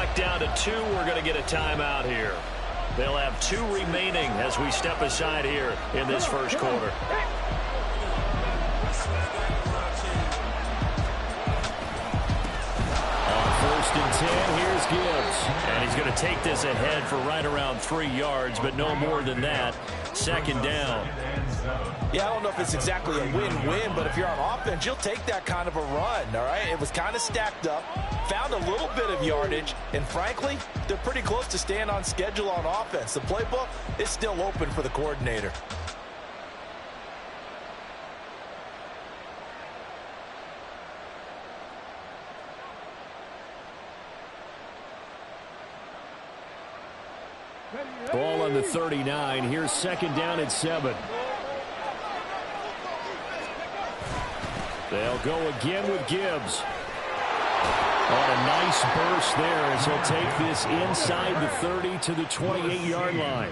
back down to 2. We're going to get a timeout here. They'll have 2 remaining as we step aside here in this first quarter. On 1st and 10, here's Gibbs. And he's going to take this ahead for right around 3 yards, but no more than that. 2nd down. Yeah, I don't know if it's exactly a win-win, but if you're on offense, you'll take that kind of a run, all right? It was kind of stacked up, found a little bit of yardage, and frankly, they're pretty close to staying on schedule on offense. The playbook is still open for the coordinator. Ball on the 39. Here's 2nd down and 7. They'll go again with Gibbs. On a nice burst there as he'll take this inside the 30 to the 28-yard line.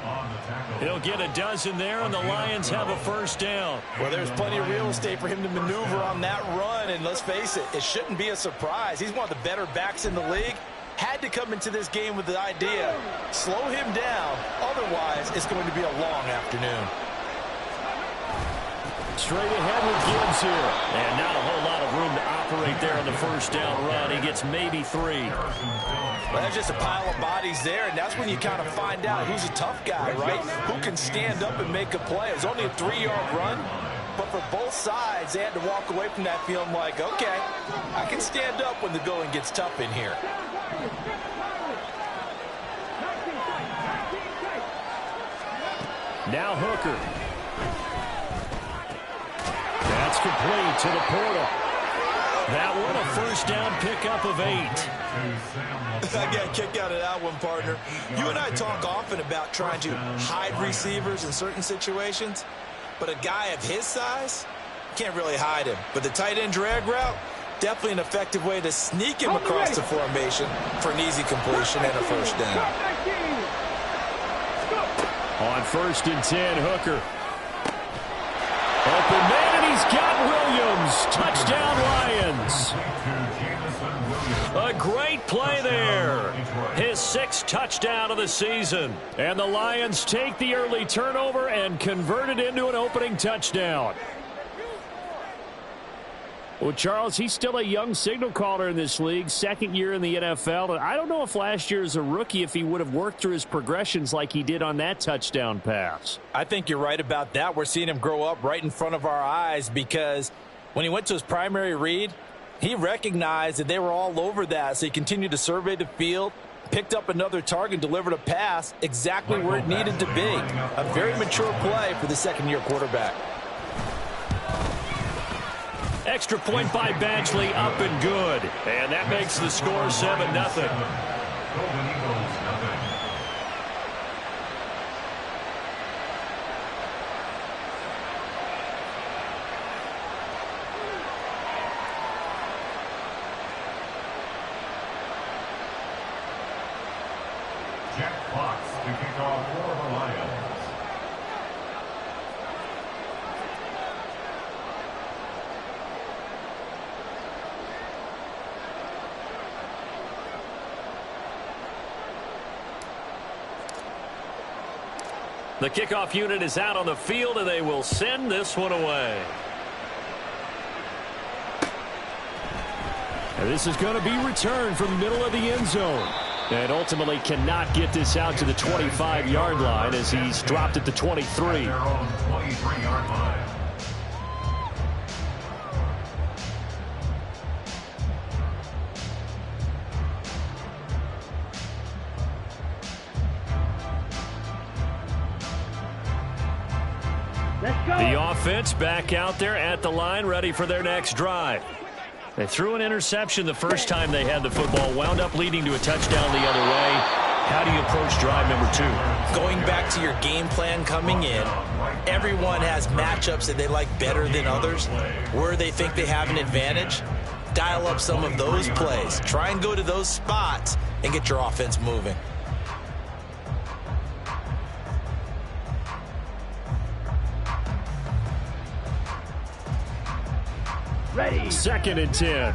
He'll get a dozen there, and the Lions have a 1st down. Well, there's plenty of real estate for him to maneuver on that run, and let's face it, it shouldn't be a surprise. He's one of the better backs in the league. Had to come into this game with the idea, slow him down, otherwise it's going to be a long afternoon. Straight ahead with Gibbs here. And not a whole lot of room to operate there on the 1st down run. He gets maybe 3. Well, that's just a pile of bodies there, and that's when you kind of find out who's a tough guy, right? Who can stand up and make a play. It was only a 3-yard run, but for both sides, they had to walk away from that feeling like, okay, I can stand up when the going gets tough in here. Now Hooker. That's complete to the Portal. That one a 1st down pickup of 8. I got a kick out of that one, partner. You and I talk often about trying to hide receivers in certain situations, but a guy of his size can't really hide him. But the tight end drag route, definitely an effective way to sneak him across the formation for an easy completion and a 1st down. On 1st and 10, Hooker. Open man, and he's got Williams. Touchdown, Lions. A great play there. His 6th touchdown of the season. And the Lions take the early turnover and convert it into an opening touchdown. Well, Charles, he's still a young signal caller in this league, 2nd year in the NFL. And I don't know if last year as a rookie, if he would have worked through his progressions like he did on that touchdown pass. I think you're right about that. We're seeing him grow up right in front of our eyes because when he went to his primary read, he recognized that they were all over that. So he continued to survey the field, picked up another target, delivered a pass exactly where it needed to be. A very mature play for the 2nd-year quarterback. Extra point by Badgley, up and good. And that makes the score 7-0. Jack Fox to kick off for the Lions. The kickoff unit is out on the field, and they will send this one away. And this is going to be returned from the middle of the end zone. And ultimately cannot get this out to the 25-yard line as he's dropped at the 23. The offense back out there at the line, ready for their next drive. They threw an interception the first time they had the football, wound up leading to a touchdown the other way. How do you approach drive number 2? Going back to your game plan coming in, everyone has matchups that they like better than others. Where they think they have an advantage, dial up some of those plays. Try and go to those spots and get your offense moving. Ready. 2nd and 10.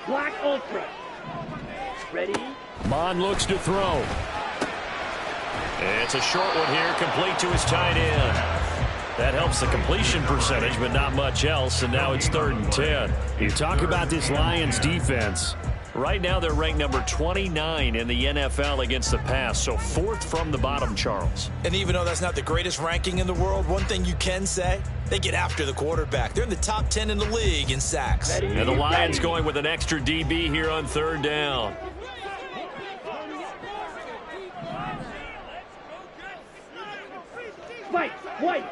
Black Ultra. Ready? Mond looks to throw. It's a short one here, complete to his tight end. That helps the completion percentage, but not much else, and now it's 3rd and 10. You talk about this Lions defense. Right now they're ranked number 29 in the NFL against the pass, so 4th from the bottom, Charles. And even though that's not the greatest ranking in the world, one thing you can say, they get after the quarterback. They're in the top 10 in the league in sacks. And the Lions going with an extra DB here on 3rd down. Fight! White!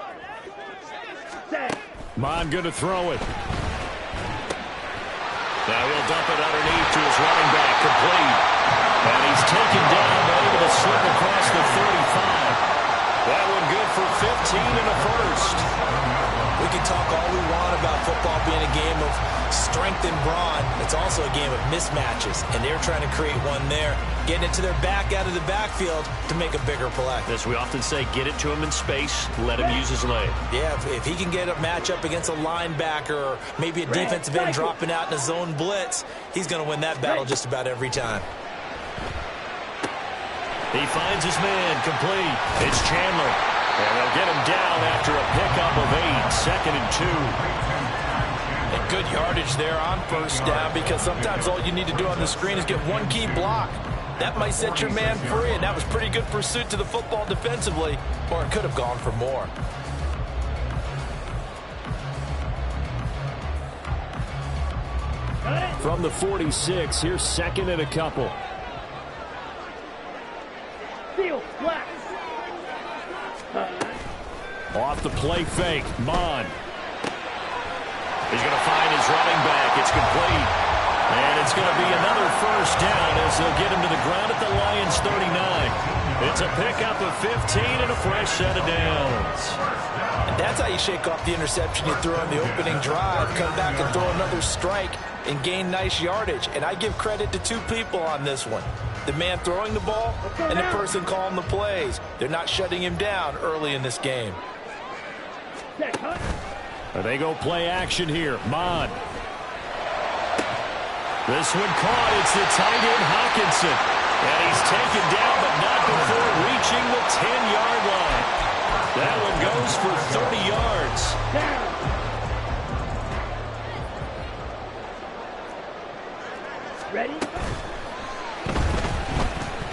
Set! Mond going to throw it. Now he'll dump it underneath to his running back, complete. And he's taken down, but able to slip across the 35. That one good for 15 and a first. We can talk all we want about football being a game of strength and brawn. It's also a game of mismatches, and they're trying to create one there, getting it to their back out of the backfield to make a bigger play. As we often say, get it to him in space, let him use his leg. Yeah, if he can get a matchup against a linebacker or maybe a defensive end dropping out in a zone blitz, he's going to win that battle just about every time. He finds his man, complete. It's Chandler. And they'll get him down after a pickup of 8, 2nd and 2. And good yardage there on 1st down, because sometimes all you need to do on the screen is get one key block. That might set your man free, and that was pretty good pursuit to the football defensively, or it could have gone for more. From the 46, here's 2nd and a couple. Seal! Black! Off the play fake, Mond. He's going to find his running back. It's complete. And it's going to be another 1st down as they'll get him to the ground at the Lions' 39. It's a pickup of 15 and a fresh set of downs. And that's how you shake off the interception you threw on the opening drive, come back and throw another strike and gain nice yardage. And I give credit to 2 people on this one. The man throwing the ball and the person calling the plays. They're not shutting him down early in this game. They go play action here. Mond. This one caught. It's the tight end Hockenson. And he's taken down, but not before reaching the 10-yard line. That one goes for 30 yards. Ready?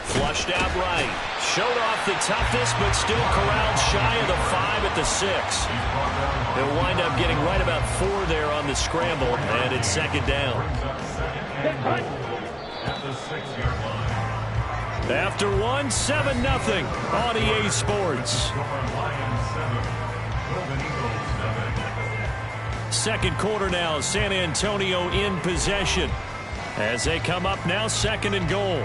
Flushed out right. Showed off the toughness, but still corralled shy of the 5 at the 6. They'll wind up getting right about 4 there on the scramble, and it's 2nd down. After 1, 7-0 on EA Sports. 2nd quarter now, San Antonio in possession as they come up now 2nd and goal.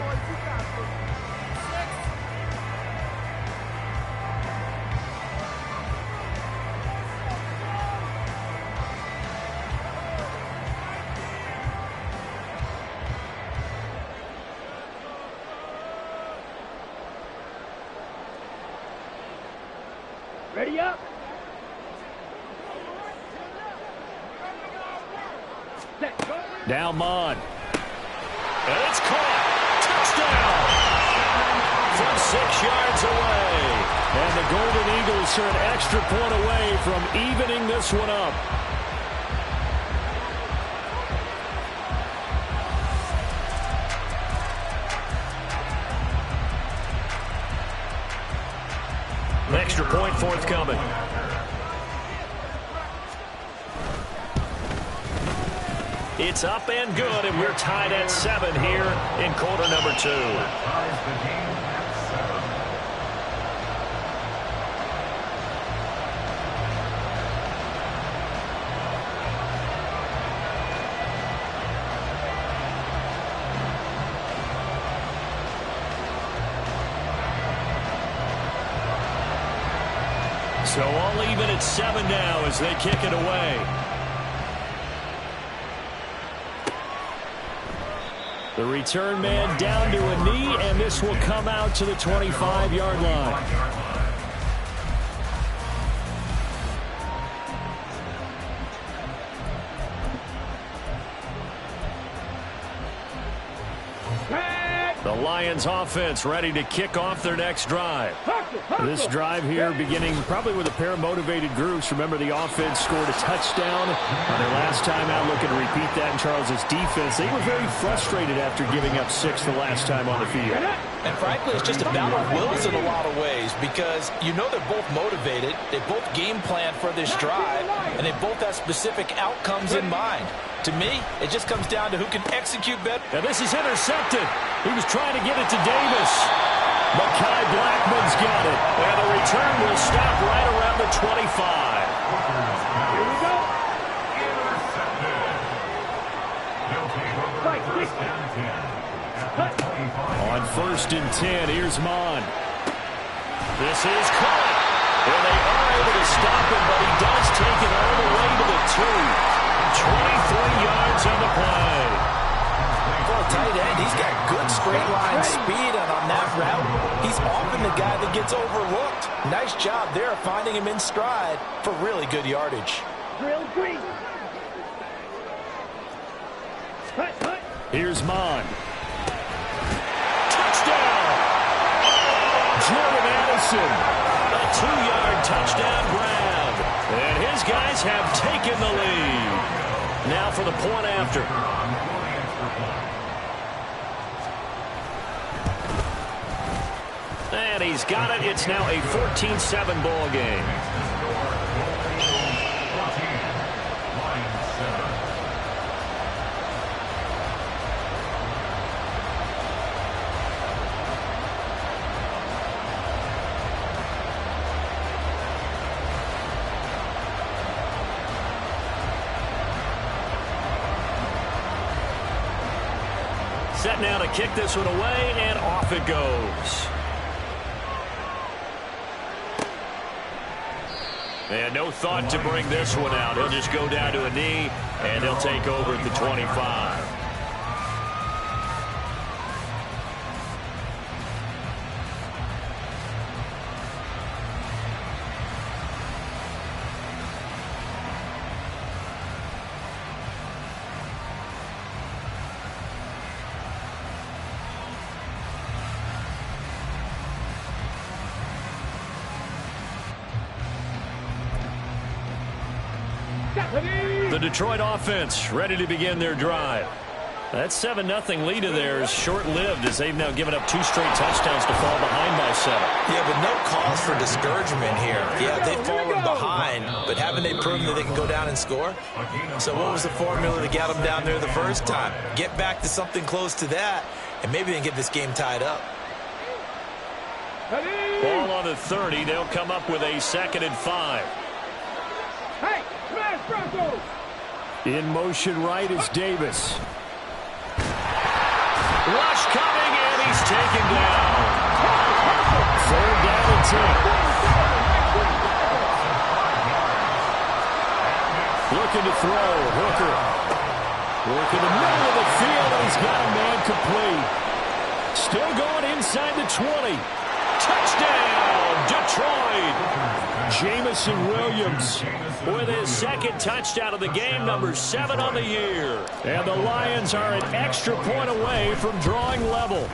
Ready up! Now Mond. And it's caught. Touchdown! From 6 yards away. And the Golden Eagles are an extra point away from evening this one up. An extra point forthcoming. It's up and good, and we're tied at 7 here in quarter number 2. So all even at 7 now as they kick it away. The return man down to a knee, and this will come out to the 25-yard line. The Lions offense ready to kick off their next drive. This drive here beginning probably with a pair of motivated groups. Remember, the offense scored a touchdown on their last time out. Looking to repeat that in Charles's defense. They were very frustrated after giving up 6 the last time on the field. And frankly, it's just a battle of wills in a lot of ways because you know they're both motivated. They both game plan for this drive, and they both have specific outcomes in mind. To me, it just comes down to who can execute better. Now this is intercepted. He was trying to get it to Davis. Mekhi Blackmon's got it. And the return will stop right around the 25. Here we go. Fight, quick. On 1st and 10, here's Mon. This is caught. And they are able to stop him, but he does take it all the way to the 2. 23 yards on the play. For a tight end, he's got good straight line speed, and on that route, he's often the guy that gets overlooked. Nice job there finding him in stride for really good yardage. Drill green. Hut, hut. Here's Mon. Touchdown! Jordan Addison. A 2-yard touchdown grab. And his guys have taken the lead. Now for the point after. And he's got it. It's now a 14-7 ball game. Set now to kick this one away, and off it goes. And no thought to bring this one out. He'll just go down to a knee, and he'll take over at the 25. The Detroit offense ready to begin their drive. That 7-0 lead of theirs short-lived as they've now given up 2 straight touchdowns to fall behind by 7. Yeah, but no cause for discouragement here. Yeah, they've fallen behind, but haven't they proven that they can go down and score? So what was the formula to get them down there the first time? Get back to something close to that, and maybe they can get this game tied up. Ball on the 30. They'll come up with a 2nd and 5. Hey, smash Broncos! In motion right is Davis. Rush coming, and he's taken down. 3rd down and 10. Looking to throw. Hooker. Work in the middle of the field, and he's got a man complete. Still going inside the 20. Touchdown, Detroit. Jameson Williams with his 2nd touchdown of the game, number 7 on the year. And the Lions are an extra point away from drawing level.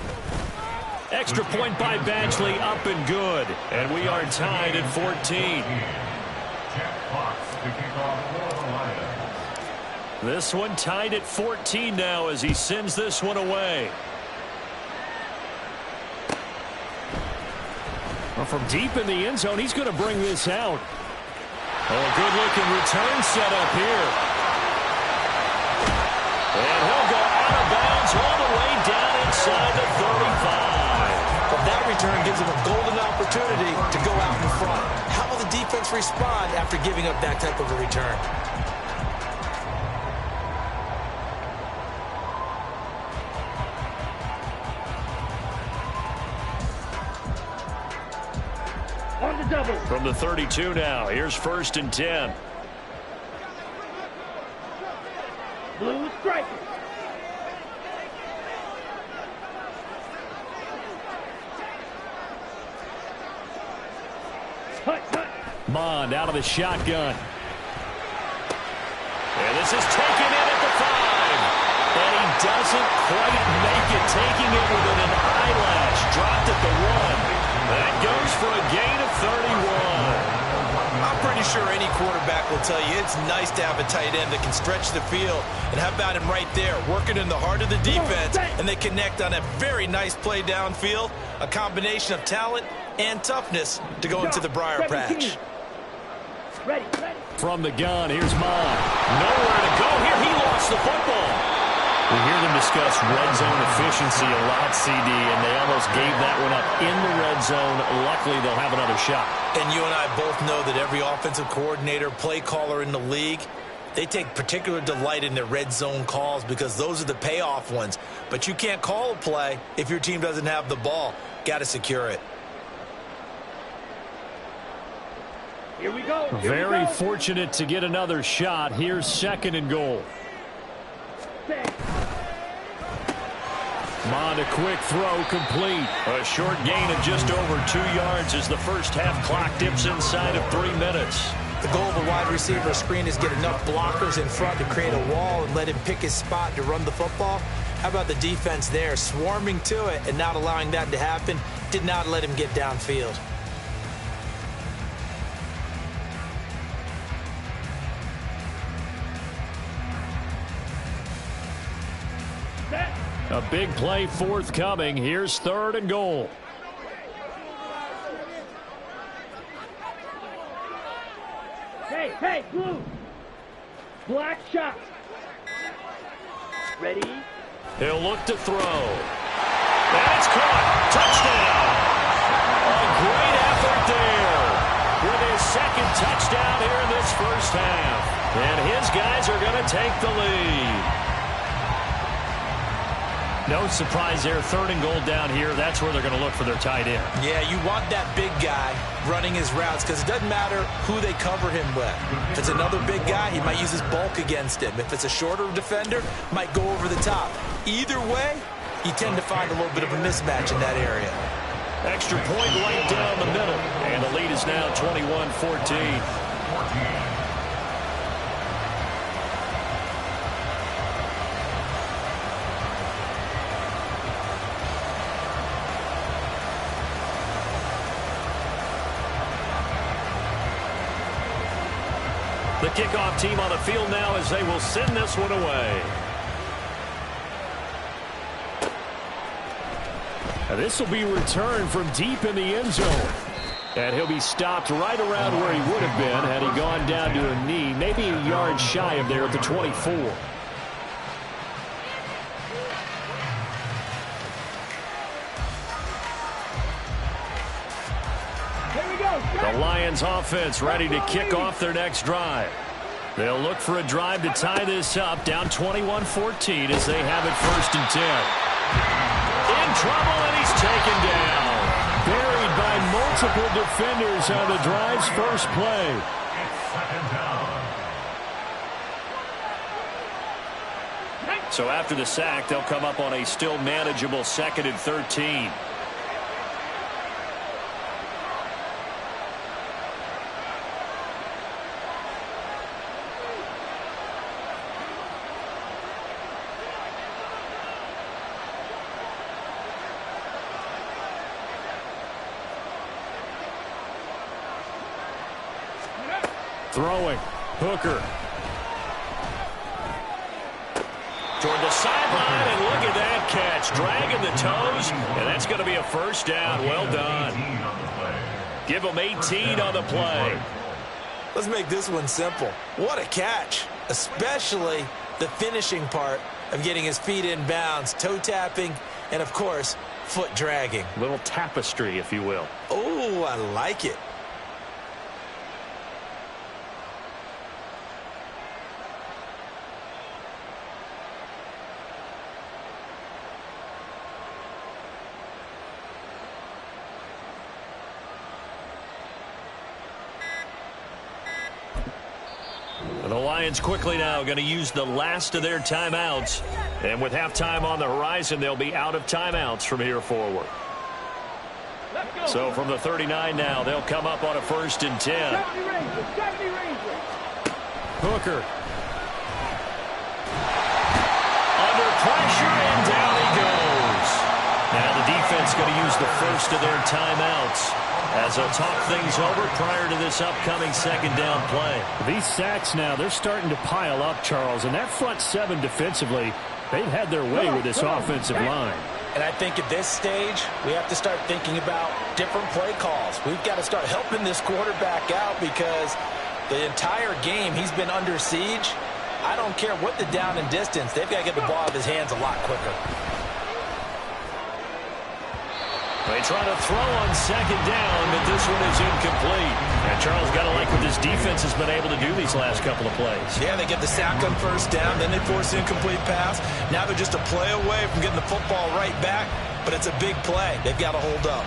Extra point by Badgley, up and good. And we are tied at 14. This one tied at 14 now as he sends this one away. Well, from deep in the end zone, he's going to bring this out. Oh, good-looking return set up here. And he'll go out of bounds all the way down inside the 35. But that return gives him a golden opportunity to go out in front. How will the defense respond after giving up that type of a return? On the double. From the 32 now, here's 1st and 10. Blue striker. Hut, hut. Mond out of the shotgun. And this is taken in at the 5. And he doesn't quite make it, taking Any quarterback will tell you it's nice to have a tight end that can stretch the field. And how about him right there, working in the heart of the defense, and they connect on a very nice play downfield, a combination of talent and toughness to go into the briar patch. Ready. From the gun, here's Mond. Nowhere to go here. He lost the football. We hear them discuss red zone efficiency a lot, CD, and they almost gave that one up in the red zone. Luckily, they'll have another shot. And you and I both know that every offensive coordinator, play caller in the league, they take particular delight in their red zone calls because those are the payoff ones. But you can't call a play if your team doesn't have the ball. Got to secure it. Here we go. Very fortunate to get another shot. Here's 2nd and goal. Mond, a quick throw, complete. A short gain of just over 2 yards as the first half clock dips inside of 3 minutes. The goal of a wide receiver screen is get enough blockers in front to create a wall and let him pick his spot to run the football. How about the defense there, swarming to it and not allowing that to happen? Did not let him get downfield. A big play forthcoming. Here's 3rd and goal. Hey, blue. Black shot. Ready? He'll look to throw. And it's caught. Touchdown. A great effort there with his 2nd touchdown here in this first half. And his guys are going to take the lead. No surprise there. 3rd and goal down here. That's where they're going to look for their tight end. Yeah, you want that big guy running his routes because it doesn't matter who they cover him with. If it's another big guy, he might use his bulk against him. If it's a shorter defender, might go over the top. Either way, you tend to find a little bit of a mismatch in that area. Extra point right down the middle. And the lead is now 21-14. The kickoff team on the field now as they will send this one away. And this will be returned from deep in the end zone. And he'll be stopped right around where he would have been had he gone down to a knee, maybe a yard shy of there at the 24. The Lions offense ready to kick off their next drive. They'll look for a drive to tie this up, down 21-14 as they have it 1st and 10. In trouble, and he's taken down. Buried by multiple defenders on the drive's first play. So after the sack, they'll come up on a still manageable 2nd and 13. Throwing. Hooker. Toward the sideline, and look at that catch. Dragging the toes, and that's going to be a first down. Well done. Give him 18 on the play. Let's make this one simple. What a catch, especially the finishing part of getting his feet in bounds, toe tapping, and, of course, foot dragging. Little tapestry, if you will. Oh, I like it. The Lions quickly now going to use the last of their timeouts. And with halftime on the horizon, they'll be out of timeouts from here forward. So from the 39 now, they'll come up on a 1st and 10. Hooker. Under pressure, and down he goes. Now the defense is going to use the first of their timeouts as they'll talk things over prior to this upcoming second down play. These sacks now, they're starting to pile up, Charles, and that front seven defensively, they've had their way with this offensive line. And I think at this stage, we have to start thinking about different play calls. We've got to start helping this quarterback out because the entire game he's been under siege. I don't care what the down and distance. They've got to get the ball out of his hands a lot quicker. They try to throw on second down, but this one is incomplete. And Charles, got to like what this defense has been able to do these last couple of plays. Yeah, they get the sack on first down, then they force an incomplete pass. Now they're just a play away from getting the football right back, but it's a big play. They've got to hold up.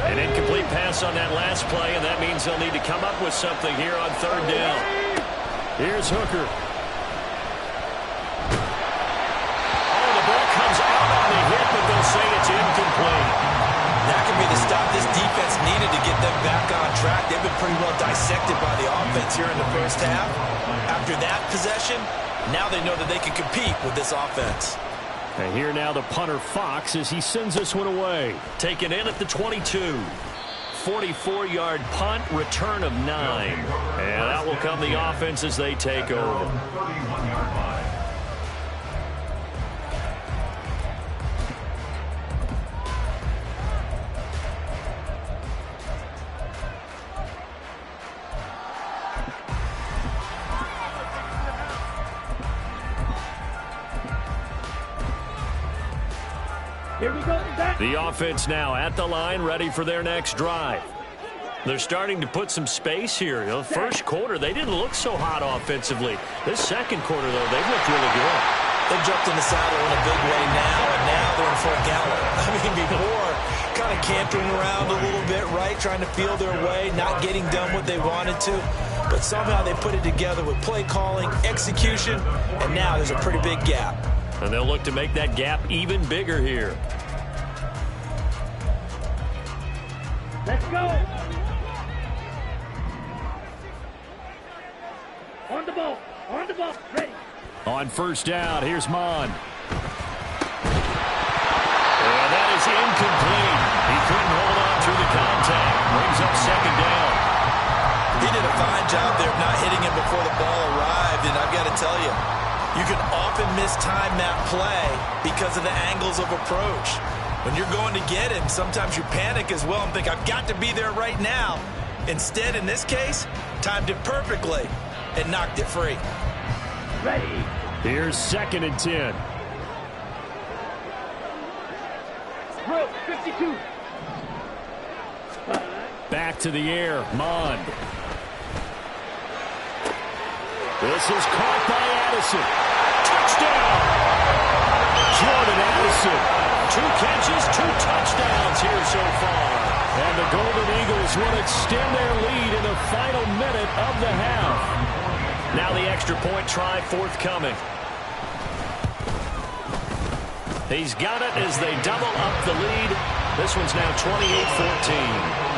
An incomplete pass on that last play, and that means they'll need to come up with something here on third down. Here's Hooker. But they'll say it's incomplete. That could be the stop this defense needed to get them back on track. They've been pretty well dissected by the offense here in the first half. After that possession, now they know that they can compete with this offense. And here now the punter Fox as he sends this one away. Taken in at the 22. 44-yard punt, return of 9. And that will come the offense as they take over. 31-yard line. Here we go. The offense now at the line, ready for their next drive. They're starting to put some space here. The first quarter, they didn't look so hot offensively. This second quarter, though, they've looked really good. They jumped in the saddle in a big way now, and now they're in full gallop. I mean, before, kind of cantering around a little bit, right, trying to feel their way, not getting done what they wanted to. But somehow they put it together with play calling, execution, and now there's a pretty big gap. And they'll look to make that gap even bigger here. Let's go. On the ball. On the ball. Ready. On first down, here's Mon. And that is incomplete. He couldn't hold on through the contact. Brings up second down. He did a fine job there of not hitting him before the ball arrived, and I've got to tell you, you can often mistime that play because of the angles of approach. When you're going to get him, sometimes you panic as well and think, I've got to be there right now. Instead, in this case, timed it perfectly and knocked it free. Ready. Here's 2nd and 10. Throw. 52. Back to the air, Mon. This is caught by Addison. Touchdown! Jordan Addison. 2 catches, 2 touchdowns here so far. And the Golden Eagles will extend their lead in the final minute of the half. Now the extra point try forthcoming. He's got it as they double up the lead. This one's now 28-14.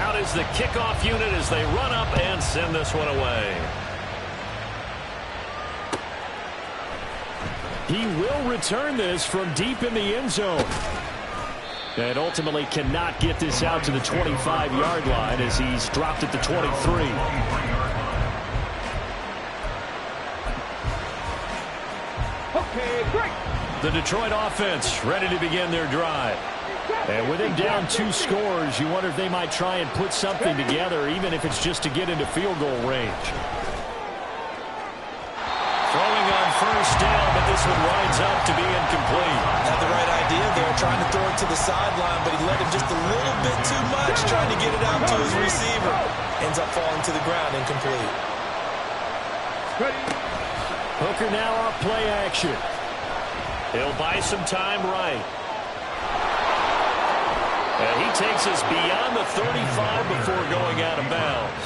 Out is the kickoff unit as they run up and send this one away. He will return this from deep in the end zone. And ultimately cannot get this out to the 25-yard line as he's dropped at the 23. Okay, great. The Detroit offense ready to begin their drive. And with him down 2 scores, you wonder if they might try and put something together, even if it's just to get into field goal range. Throwing on first down, but this one winds up to be incomplete. Had the right idea there, trying to throw it to the sideline, but he let him just a little bit too much, trying to get it out to his receiver. Ends up falling to the ground, incomplete. Ready. Hooker now off play action. He'll buy some time right. And he takes us beyond the 35 before going out of bounds.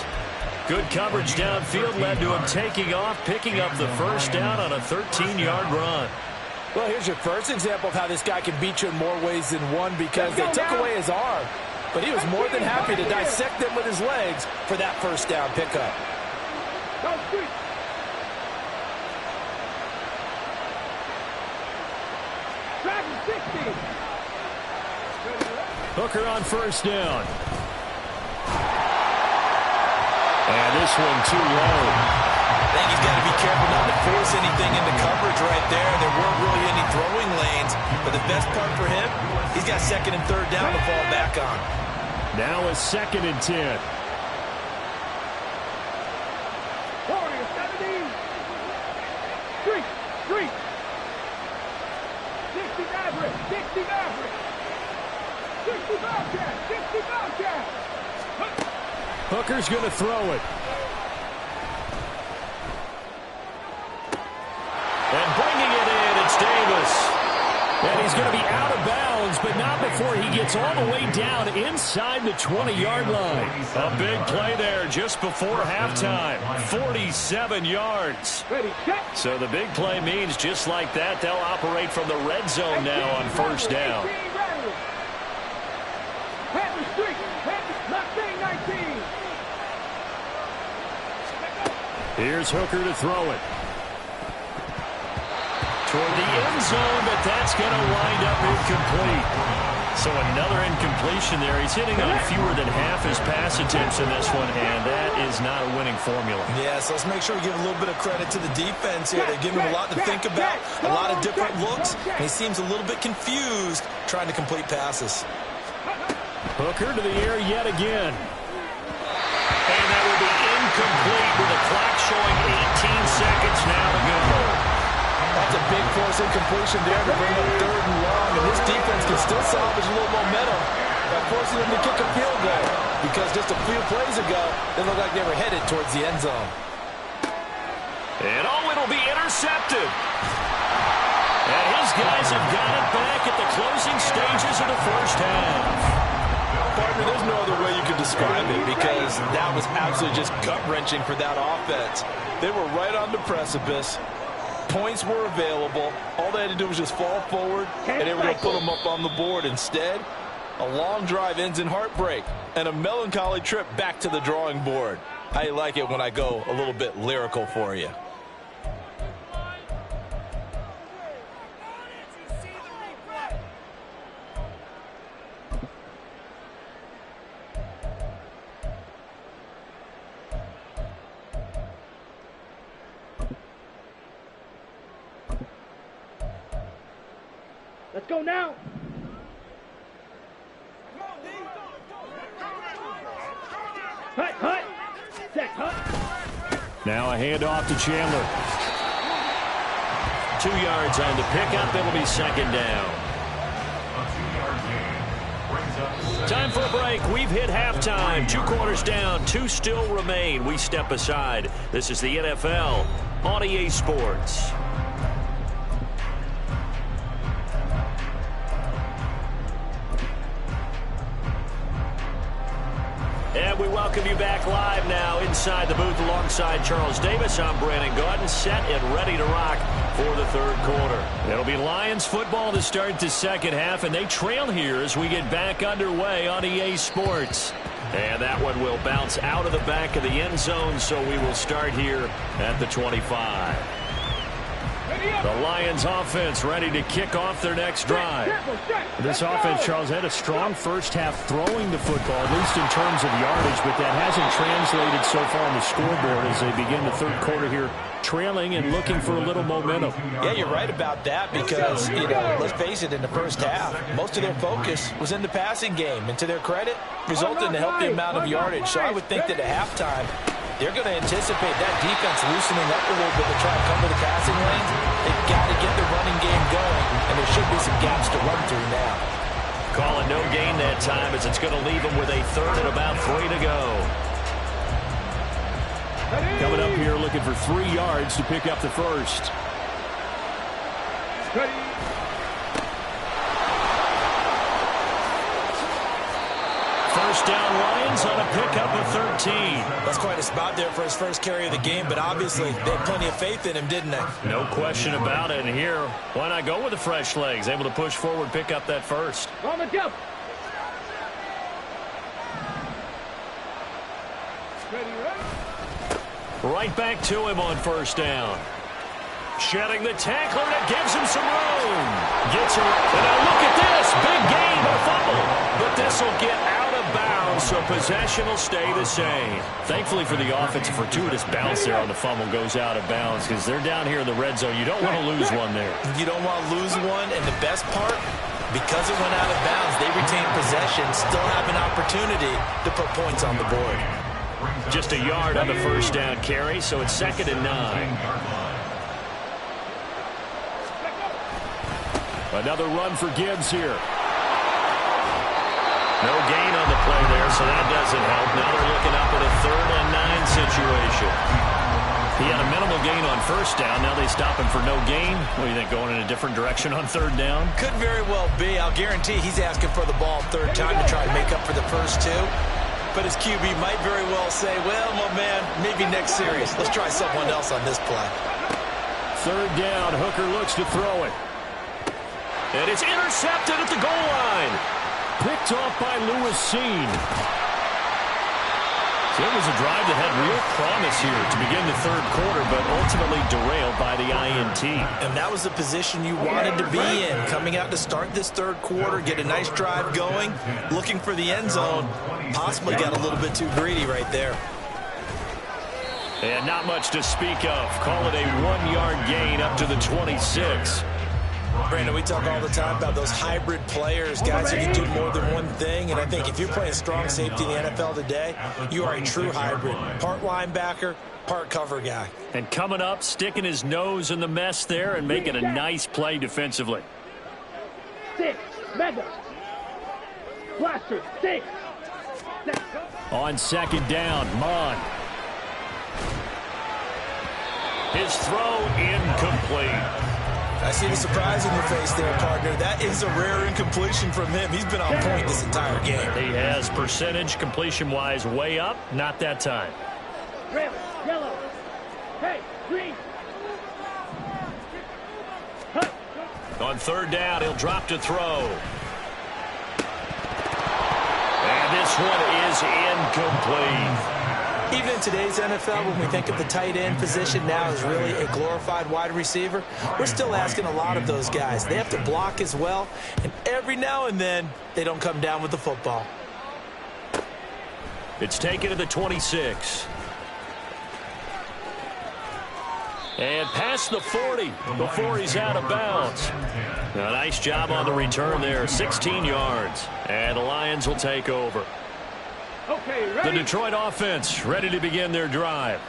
Good coverage downfield led to him taking off, picking up the first down on a 13-yard run. Well, here's your first example of how this guy can beat you in more ways than one because they took away his arm. But he was more than happy to dissect them with his legs for that first down pickup. 60. Hooker on first down. And this one too low. I think he's got to be careful not to force anything into coverage right there. There weren't really any throwing lanes. But the best part for him, he's got second and third down to fall back on. Now a 2nd and 10. 40, 70. Street, street. 60 Maverick, 60 Maverick. 60 Bobcat, 60 Bobcat. Hooker's going to throw it. And bringing it in, it's Davis. And he's going to be out of bounds, but not before he gets all the way down inside the 20-yard line. A big play there just before halftime. 47 yards. Ready, set. So the big play means just like that, they'll operate from the red zone now on first down. Panther Street, Panther, 19. Here's Hooker to throw it. Toward the end zone, but that's going to wind up incomplete. So another incompletion there. He's hitting on fewer than half his pass attempts in this one, and that is not a winning formula. Yeah, so let's make sure we give a little bit of credit to the defense here. They're giving him a lot to think about, a lot of different looks, and he seems a little bit confused trying to complete passes. Hooker to the air yet again. And that will be incomplete with the clock showing 18 seconds now to go. That's a big force incompletion there to bring up third and long, and this defense can still salvage a little momentum by forcing them to kick a field goal, because just a few plays ago, they looked like they were headed towards the end zone. And it'll be intercepted. And his guys have got it back at the closing stages of the first half. Partner, there's no other way you could describe it, because that was absolutely just gut-wrenching for that offense. They were right on the precipice. Points were available. All they had to do was just fall forward, and they were going to put them up on the board. Instead, a long drive ends in heartbreak and a melancholy trip back to the drawing board. I like it when I go a little bit lyrical for you. Let's go now. Hut, hut. Set, hut. Now a handoff to Chandler. 2 yards on the pickup. It'll be second down. Time for a break. We've hit halftime. 2 quarters down. 2 still remain. We step aside. This is the NFL on EA Sports. And we welcome you back live now inside the booth alongside Charles Davis. I'm Brandon Gaudin, set and ready to rock for the third quarter. It'll be Lions football to start the second half, and they trail here as we get back underway on EA Sports. And that one will bounce out of the back of the end zone, so we will start here at the 25. The Lions offense ready to kick off their next drive. This offense, Charles, had a strong first half throwing the football, at least in terms of yardage, but that hasn't translated so far on the scoreboard as they begin the third quarter here, trailing and looking for a little momentum. Yeah, you're right about that because, let's face it, in the first half, most of their focus was in the passing game. And to their credit, resulted in a healthy amount of yardage. So I would think that at halftime, they're going to anticipate that defense loosening up a little bit to try and cover the passing lanes. They've got to get the running game going, and there should be some gaps to run through now. Calling no gain that time as it's going to leave them with a third and about 3 to go. Coming up here looking for 3 yards to pick up the first. Ready. First down, Lions on a pickup of 13. That's quite a spot there for his first carry of the game, but obviously they had plenty of faith in him, didn't they? No question about it. And here, why not go with the fresh legs? Able to push forward, pick up that first. On the jump. Ready, ready. Right back to him on first down. Shedding the tackler, that gives him some room. Gets her. And now look at this. Big gain, but a fumble. But this will get out of bounds, so possession will stay the same. Thankfully for the offense, a fortuitous bounce there on the fumble goes out of bounds because they're down here in the red zone. You don't want to lose one there. You don't want to lose one, and the best part, because it went out of bounds, they retain possession, still have an opportunity to put points on the board. Just a yard on the first down carry, so it's 2nd and 9. Another run for Gibbs here. No gain on the play there, so that doesn't help. Now they're looking up at a 3rd and 9 situation. He had a minimal gain on first down. Now they stop him for no gain. What do you think, going in a different direction on 3rd down? Could very well be. I'll guarantee he's asking for the ball 3rd time to try to make up for the first 2. But his QB might very well say, well, my man, maybe next series. Let's try someone else on this play. 3rd down. Hooker looks to throw it. And it's intercepted at the goal line. Picked off by Lewis Cine. So it was a drive that had real promise here to begin the 3rd quarter, but ultimately derailed by the INT. And that was the position you wanted to be in. Coming out to start this 3rd quarter, get a nice drive going, looking for the end zone. Possibly got a little bit too greedy right there. And not much to speak of. Call it a 1-yard gain up to the 26. Brandon, we talk all the time about those hybrid players, guys who can do more than one thing. And I think if you're playing strong safety in the NFL today, you are a true hybrid. Part linebacker, part cover guy. And coming up, sticking his nose in the mess there and making a nice play defensively. 6, mega. Blaster, 6. On 2nd down, Mon. His throw incomplete. I see the surprise in your face there, partner. That is a rare incompletion from him. He's been on point this entire game. He has percentage completion-wise way up. Not that time. Red, yellow. Hey, green. On 3rd down, he'll drop to throw. And this one is incomplete. Even in today's NFL, when we think of the tight end position now as really a glorified wide receiver, we're still asking a lot of those guys. They have to block as well, and every now and then, they don't come down with the football. It's taken to the 26. And past the 40 before he's out of bounds. A nice job on the return there, 16 yards. And the Lions will take over. Okay, ready? The Detroit offense ready to begin their drive.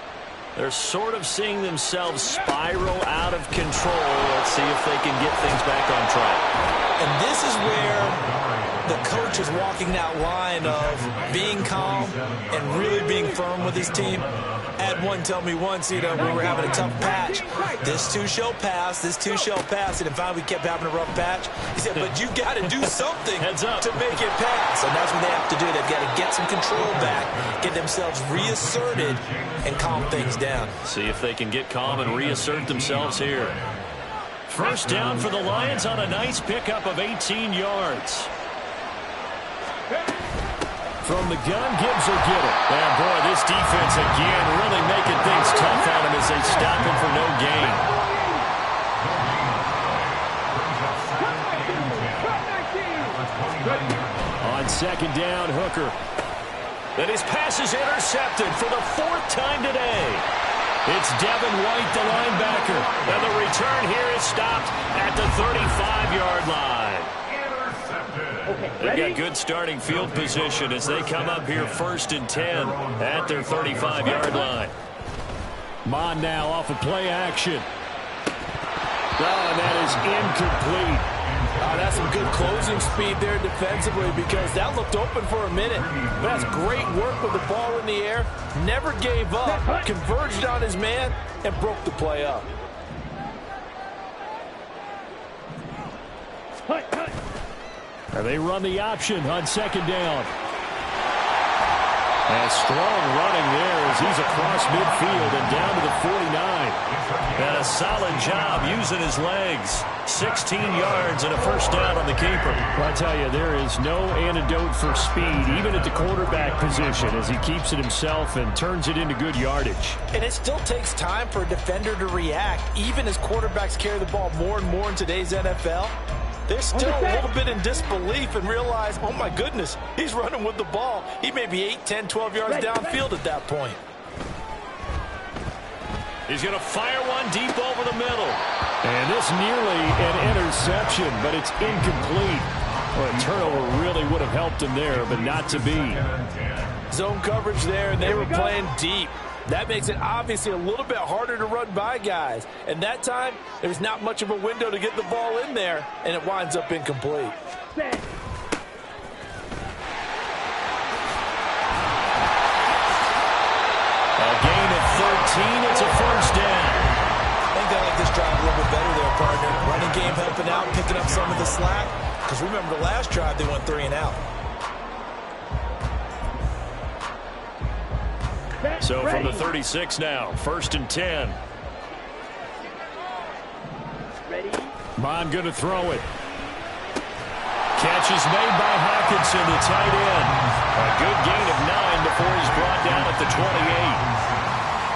They're sort of seeing themselves spiral out of control. Let's see if they can get things back on track. And this is where the coach is walking that line of being calm and really being firm with his team. Had one tell me once, we were having a tough patch. This too shall pass, this too shall pass. And finally we kept having a rough patch. He said, but you got to do something to make it pass. And that's what they have to do. They've got to get some control back, get themselves reasserted, and calm things down. See if they can get calm and reassert themselves here. First down for the Lions on a nice pickup of 18 yards. From the gun, Gibbs will get it. And boy, this defense again really making things tough on him as they stop him for no gain. On 2nd down, Hooker. And his pass is intercepted for the 4th time today. It's Devin White, the linebacker. And the return here is stopped at the 35-yard line. They've got good starting field position as they come up here 1st and 10 at their 35-yard line. Mon now off of play action. Oh, and that is incomplete. That's some good closing speed there defensively because that looked open for a minute. But that's great work with the ball in the air. Never gave up, converged on his man, and broke the play up. They run the option on 2nd down. And strong running there as he's across midfield and down to the 49. And a solid job using his legs. 16 yards and a first down on the keeper. Well, I tell you, there is no antidote for speed, even at the quarterback position, as he keeps it himself and turns it into good yardage. And it still takes time for a defender to react, even as quarterbacks carry the ball more and more in today's NFL. They're still a little bit in disbelief and realize, oh my goodness, he's running with the ball. He may be 8, 10, 12 yards downfield at that point. He's going to fire one deep over the middle. And this nearly an interception, but it's incomplete. Well, a turnover really would have helped him there, but not to be. Zone coverage there, and they were playing deep. That makes it obviously a little bit harder to run by guys. And that time, there's not much of a window to get the ball in there, and it winds up incomplete. A gain of 13, it's a first down. I think they like this drive a little bit better there, partner. Running game helping out, picking up some of the slack. Because remember, the last drive, they went 3 and out. So from the 36 now, 1st and 10. Bond going to throw it. Catch is made by Hockenson, the tight end. A good gain of 9 before he's brought down at the 28.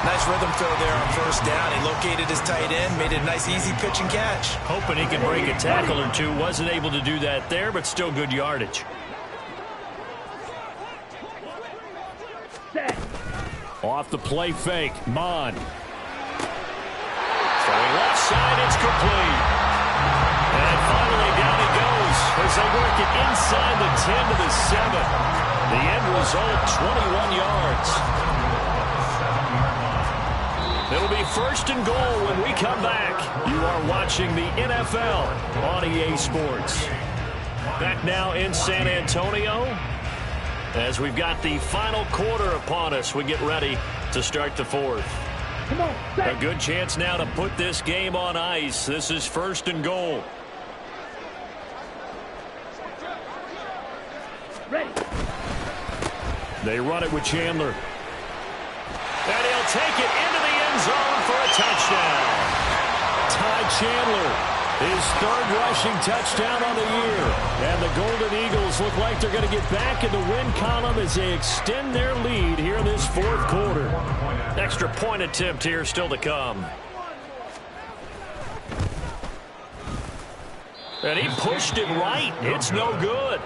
Nice rhythm throw there on first down. He located his tight end, made it a nice easy pitch and catch. Hoping he can break a tackle or two. Wasn't able to do that there, but still good yardage. Off the play fake, Mon. Throwing left side, it's complete. And finally down he goes as they work it inside the 10 to the 7. The end result, 21 yards. It'll be 1st and goal when we come back. You are watching the NFL on EA Sports. Back now in San Antonio, as we've got the final quarter upon us, we get ready to start the 4th. A good chance now to put this game on ice. This is 1st and goal. Ready. They run it with Chandler. And he'll take it into the end zone for a touchdown. Ty Chandler, his 3rd rushing touchdown on the year. And the Golden Eagles look like they're going to get back in the win column as they extend their lead here in this 4th quarter. Extra point attempt here still to come. And he pushed it right. It's no good.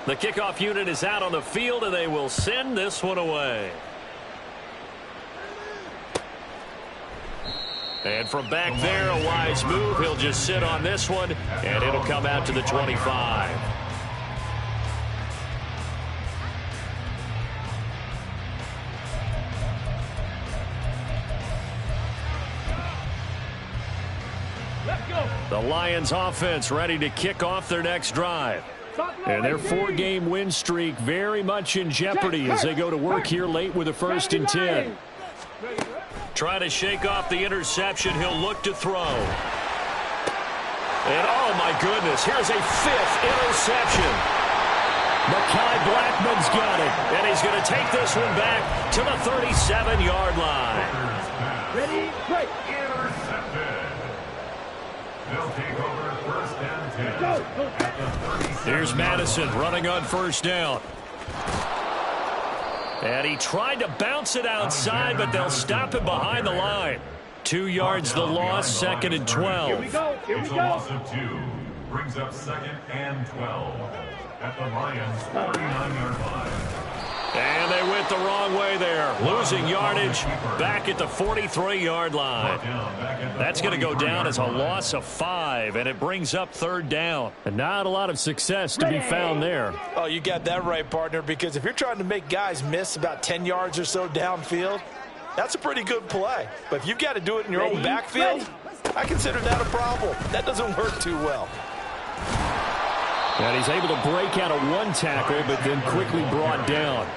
The kickoff unit is out on the field, and they will send this one away. And from back there, a wise move. He'll just sit on this one, and it'll come out to the 25. Let's go. The Lions offense ready to kick off their next drive. And their 4-game win streak very much in jeopardy as they go to work here late with a 1st and 10. Trying to shake off the interception. He'll look to throw. And oh my goodness, here's a 5th interception. Mekhi Blackmon's got it. And he's going to take this one back to the 37-yard line. Ready, break. Intercepted. They'll take over 1st and 10. Go. Here's Madison running on 1st down. And he tried to bounce it outside, but they'll stop him behind the line. 2 yards the loss, 2nd and 12. Here we go. Here we It's a go. loss of 2. Brings up 2nd and 12. At the Lions' 39-yard line. And they went the wrong way there. Losing yardage back at the 43-yard line. That's going to go down as a loss of 5, and it brings up 3rd down. And not a lot of success to be found there. Oh, you got that right, partner, because if you're trying to make guys miss about 10 yards or so downfield, that's a pretty good play. But if you've got to do it in your own backfield, I consider that a problem. That doesn't work too well. And he's able to break out of 1 tackle, but then quickly brought down.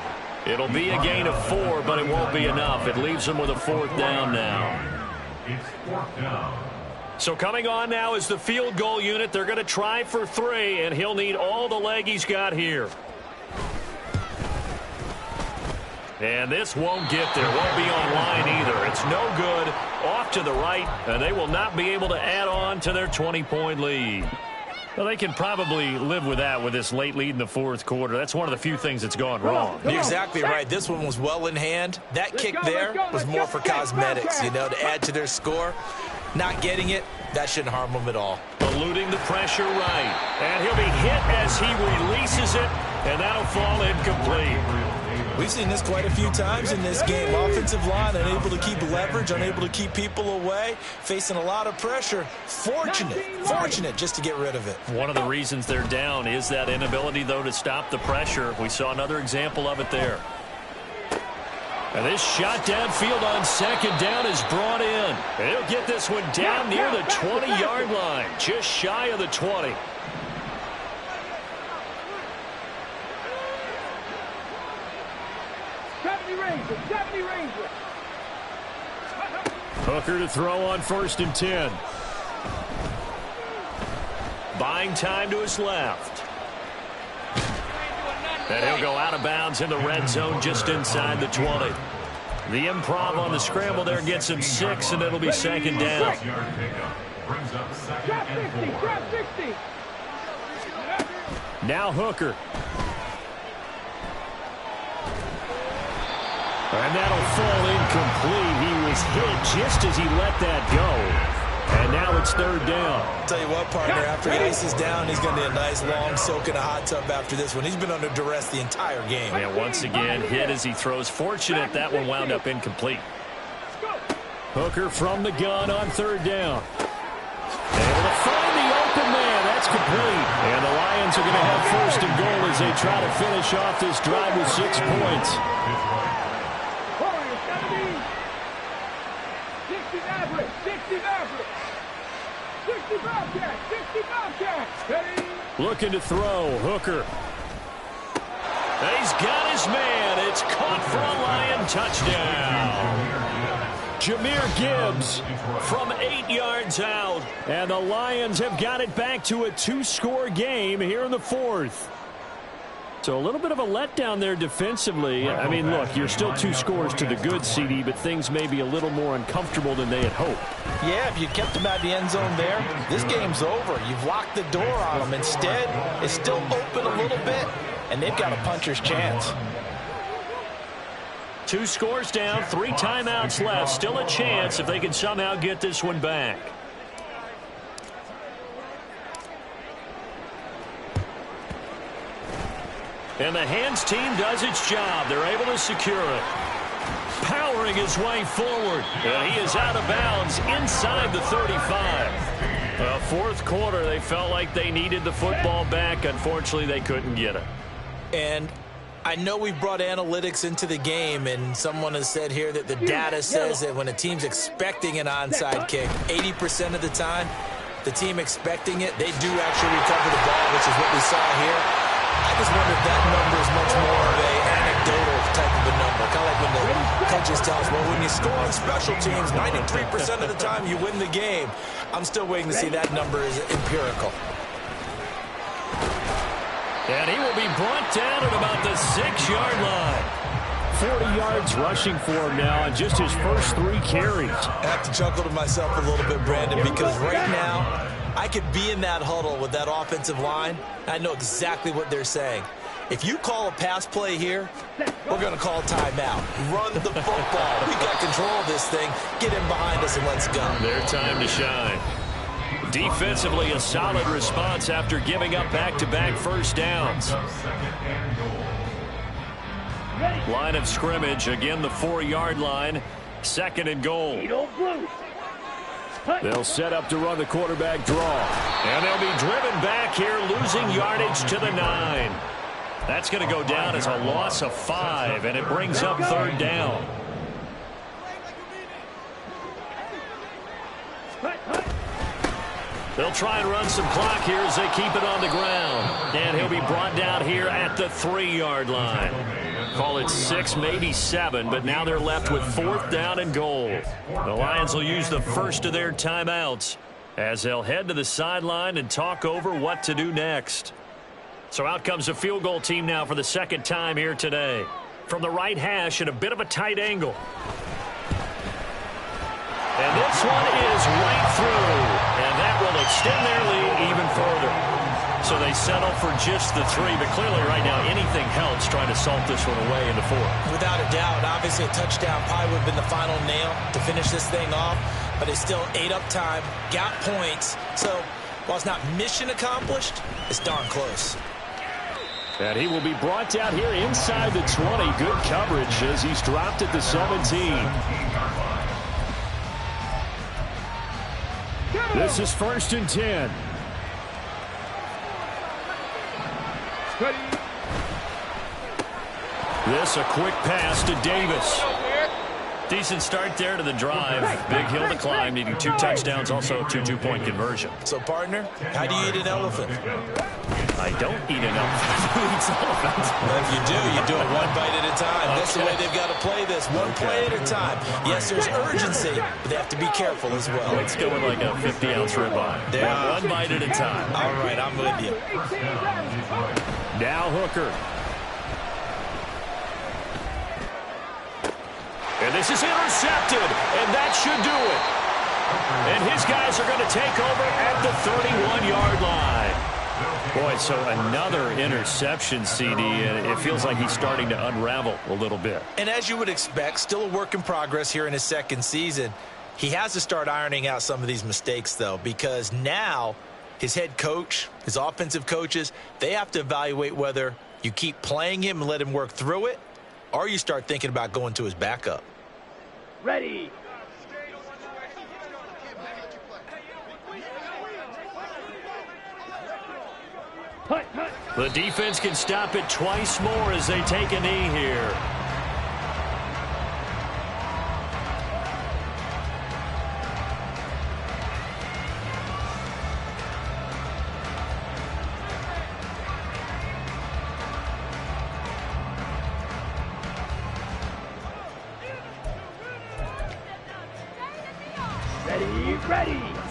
It'll be a gain of 4, but it won't be enough. It leaves him with a 4th down now. It's 4th down. So coming on now is the field goal unit. They're going to try for 3, and he'll need all the leg he's got here. And this won't get there. Won't be online either. It's no good. Off to the right, and they will not be able to add on to their 20-point lead. Well, they can probably live with that with this late lead in the fourth quarter. That's one of the few things that's gone wrong. You're exactly right. This one was well in hand. That kick there was more for cosmetics, you know, to add to their score. Not getting it, that shouldn't harm them at all. Eluding the pressure right. And he'll be hit as he releases it, and that'll fall incomplete. We've seen this quite a few times in this game. Offensive line unable to keep leverage, unable to keep people away, facing a lot of pressure. Fortunate just to get rid of it. One of the reasons they're down is that inability, though, to stop the pressure. We saw another example of it there. And this shot downfield on second down is brought in. And he'll get this one down near the 20-yard line, just shy of the 20. Hooker to throw on 1st and 10. Buying time to his left. And he'll go out of bounds in the red zone just inside the 20. The improv on the scramble there gets him 6, and it'll be 2nd down. Now Hooker. And that'll fall incomplete. He was hit just as he let that go. And now it's 3rd down. I'll tell you what, partner, after he aces down, he's going to need a nice long soak in a hot tub after this one. He's been under duress the entire game. Yeah, once again, hit as he throws. Fortunate that one wound up incomplete. Hooker from the gun on 3rd down. Able to find the open man. That's complete. And the Lions are going to have 1st and goal as they try to finish off this drive with 6 points. 60 Looking to throw. Hooker. He's got his man. It's caught for a Lion touchdown. Jahmyr Gibbs from 8 yards out. And the Lions have got it back to a 2-score game here in the 4th. So a little bit of a letdown there defensively. I mean, look, you're still 2 scores to the good, CD, but things may be a little more uncomfortable than they had hoped. Yeah, if you kept them out of the end zone there, this game's over. You've locked the door on them. Instead, it's still open a little bit, and they've got a puncher's chance. 2 scores down, 3 timeouts left. Still a chance if they can somehow get this one back. And the hands team does its job. They're able to secure it. Powering his way forward. And he is out of bounds inside the 35. 4th quarter, they felt like they needed the football back. Unfortunately, they couldn't get it. And I know we've brought analytics into the game, and someone has said here that the data says that when a team's expecting an onside kick, 80% of the time, the team expecting it, they do actually recover the ball, which is what we saw here. I just wonder if that number is much more of an anecdotal type of a number. Kind of like when the coaches tell us, well, when you score on special teams, 93% of the time you win the game. I'm still waiting to see that number is empirical. And he will be brought down at about the 6-yard line. 40 yards rushing for him now on just his first 3 carries. I have to chuckle to myself a little bit, Brandon, because right now I could be in that huddle with that offensive line. I know exactly what they're saying. If you call a pass play here, we're going to call timeout. Run the football. We got control of this thing. Get in behind us and let's go. Their time to shine. Defensively, a solid response after giving up back-to-back first downs. Line of scrimmage, again the 4-yard line. 2nd and goal. They'll set up to run the quarterback draw. And they'll be driven back here, losing yardage to the 9. That's going to go down as a loss of 5, and it brings up 3rd down. They'll try and run some clock here as they keep it on the ground. And he'll be brought down here at the 3-yard line. Call it 6, maybe 7, but now they're left with 4th down and goal. The Lions will use the first of their timeouts as they'll head to the sideline and talk over what to do next. So out comes a field goal team now for the second time here today. From the right hash at a bit of a tight angle. And this one is right through. And that will extend their lead even further. So they settle for just the 3. But clearly right now anything helps trying to salt this one away into 4. Without a doubt, obviously a touchdown probably would have been the final nail to finish this thing off. But it's still ate up time, got points. So while it's not mission accomplished, it's darn close. And he will be brought down here inside the 20. Good coverage as he's dropped at the 17. This is 1st and 10. This a quick pass to Davis. Decent start there to the drive. Big hill to climb, needing 2 touchdowns, also a 2-point conversion. So, partner, how do you eat an elephant? I don't eat an elephant. Who eats elephants? Well, if you do, you do it one bite at a time. That's the way they've got to play this, one play at a time. Yes, there's urgency, but they have to be careful as well. Let's go with like a 50-ounce ribeye. One bite at a time. All right, I'm with you. Now Hooker. And this is intercepted, and that should do it. And his guys are going to take over at the 31-yard line. Boy, so another interception, CD, and it feels like he's starting to unravel a little bit. And as you would expect, still a work in progress here in his second season. He has to start ironing out some of these mistakes, though, because now his head coach, his offensive coaches, they have to evaluate whether you keep playing him and let him work through it, or you start thinking about going to his backup. Ready. The defense can stop it twice more as they take a knee here. Ready, ready.